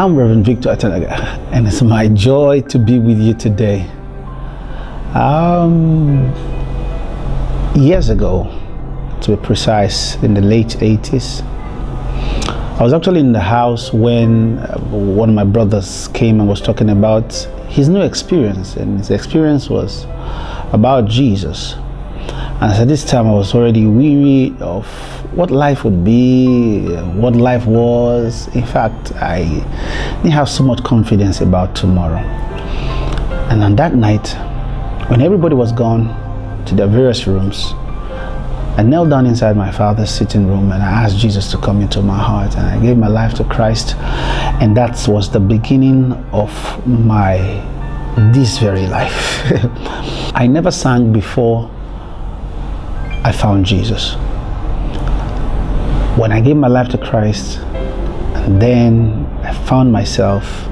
I'm Reverend Atenaga, and it's my joy to be with you today. Years ago, to be precise, in the late 80s, I was actually in the house when one of my brothers came and was talking about his new experience, and his experience was about Jesus. And at this time, I was already weary of what life would be, what life was. In fact, I didn't have so much confidence about tomorrow. And on that night, when everybody was gone to their various rooms, I knelt down inside my father's sitting room and I asked Jesus to come into my heart, and I gave my life to Christ. And that was the beginning of this very life. I never sang before I found Jesus. When I gave my life to Christ, and then I found myself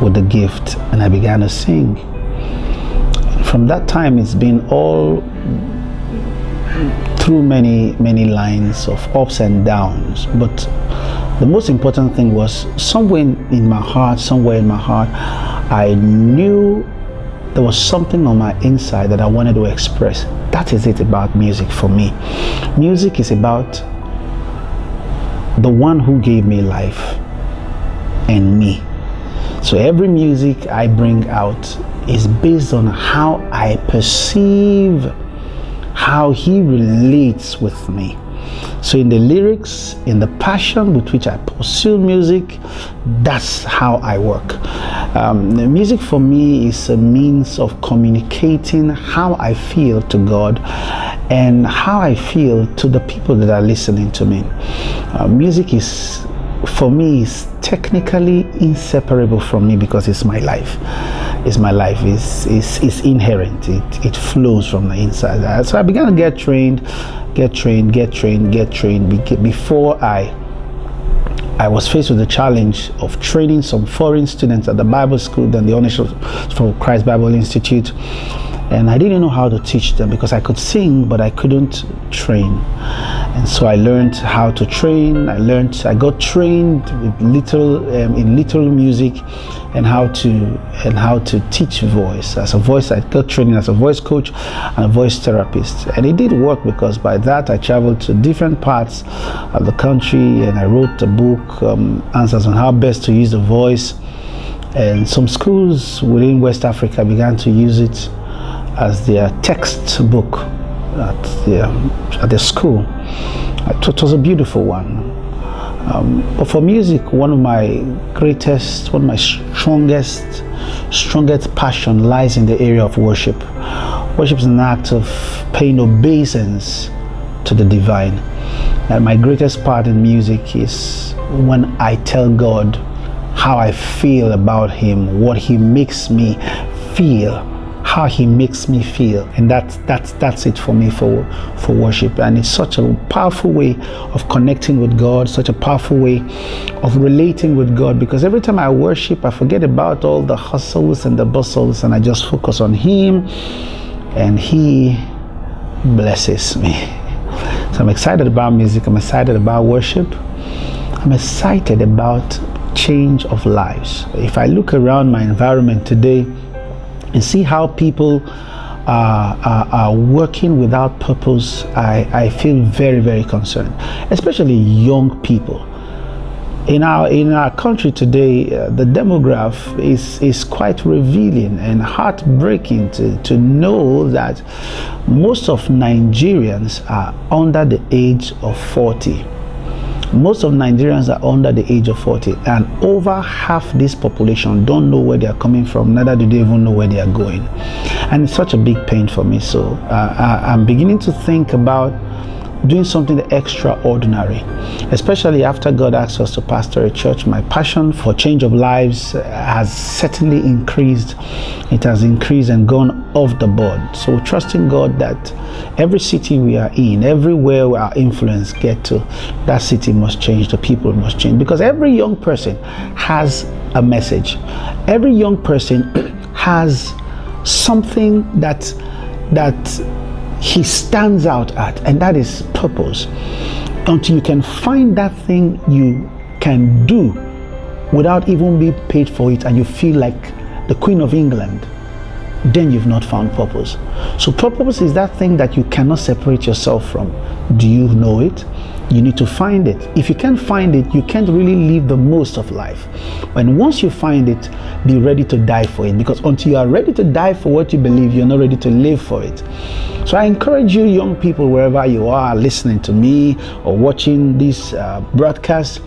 with the gift and I began to sing. And from that time, it's been all through many lines of ups and downs. But the most important thing was somewhere in my heart, I knew there was something on my inside that I wanted to express. That is it about music for me. Music is about the one who gave me life and me. So every music I bring out is based on how I perceive how he relates with me. So in the lyrics, in the passion with which I pursue music, that's how I work. The music for me is a means of communicating how I feel to God and how I feel to the people that are listening to me. Music is, for me, is technically inseparable from me because it's my life. It's my life. It's inherent. It flows from the inside. So I began to get trained. Before I was faced with the challenge of training some foreign students at the Bible school, then the Honors for Christ Bible Institute, and I didn't know how to teach them because I could sing but I couldn't train. And so I learned how to train. I got trained with in little music and how to teach voice. As a voice, I got training as a voice coach and a voice therapist, and it did work because by that I traveled to different parts of the country and I wrote a book, Answers on How Best to Use the Voice, and some schools within West Africa began to use it as their textbook at their school. It was a beautiful one. But for music, one of my strongest passion lies in the area of worship. Worship is an act of paying obeisance to the divine. And my greatest part in music is when I tell God how I feel about him, what he makes me feel, how he makes me feel. And that's it for me for worship. And it's such a powerful way of connecting with God, such a powerful way of relating with God, because every time I worship, I forget about all the hustles and the bustles and I just focus on him, and he blesses me. So I'm excited about music. I'm excited about worship. I'm excited about change of lives. If I look around my environment today and see how people are working without purpose, I feel very concerned, especially young people. In our country today, the demographic is quite revealing and heartbreaking to know that most of Nigerians are under the age of 40. Most of Nigerians are under the age of 40, and over half this population don't know where they are coming from, neither do they even know where they are going. And it's such a big pain for me. So I'm beginning to think about doing something extraordinary, especially after God asked us to pastor a church. My passion for change of lives has certainly increased. It has increased and gone off the board. So trusting God that every city we are in, everywhere our influence get to, that city must change, the people must change, because every young person has a message. Every young person has something that he stands out at, and that is purpose. Until you can find that thing you can do without even being paid for it, and you feel like the Queen of England, then you've not found purpose. So purpose is that thing that you cannot separate yourself from. Do you know it? You need to find it. If you can't find it, you can't really live the most of life. And once you find it, be ready to die for it, because until you are ready to die for what you believe, you're not ready to live for it. So I encourage you, young people, wherever you are listening to me or watching this broadcast,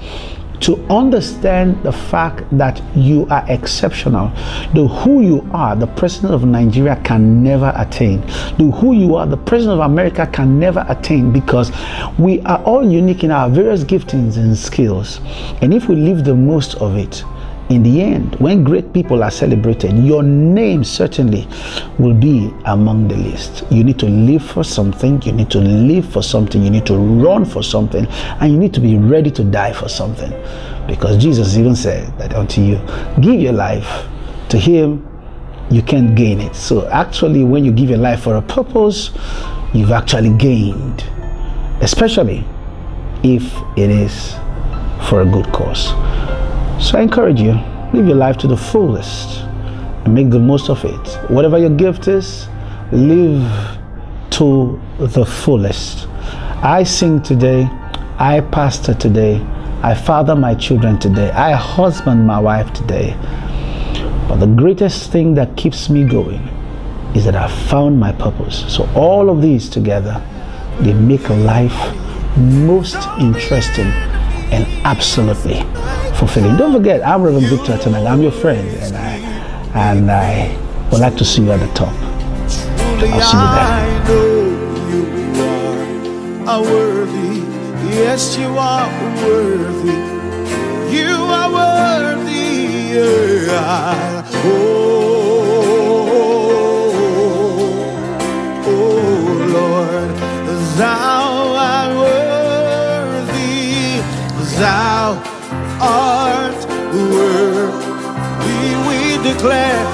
to understand the fact that you are exceptional. The who you are, the president of Nigeria can never attain. The who you are, the president of America can never attain, because we are all unique in our various giftings and skills. And if we leave the most of it, in the end, when great people are celebrated, your name certainly will be among the list. You need to live for something, you need to live for something, you need to run for something, and you need to be ready to die for something. Because Jesus even said that until you give your life to Him, you can't gain it. So actually, when you give your life for a purpose, you've actually gained, especially if it is for a good cause. So I encourage you, live your life to the fullest and make the most of it. Whatever your gift is, live to the fullest. I sing today, I pastor today, I father my children today, I husband my wife today. But the greatest thing that keeps me going is that I found my purpose. So all of these together, they make life most interesting and absolutely fulfilling. Don't forget, I'm Reverend Victor Atenaga. I'm your friend, and I would like to see you at the top. I'll see you there. I know you are worthy. Yes, you are worthy. You are worthy. Yeah. Oh, Lord, thou art worthy. Thou art worthy, we declare.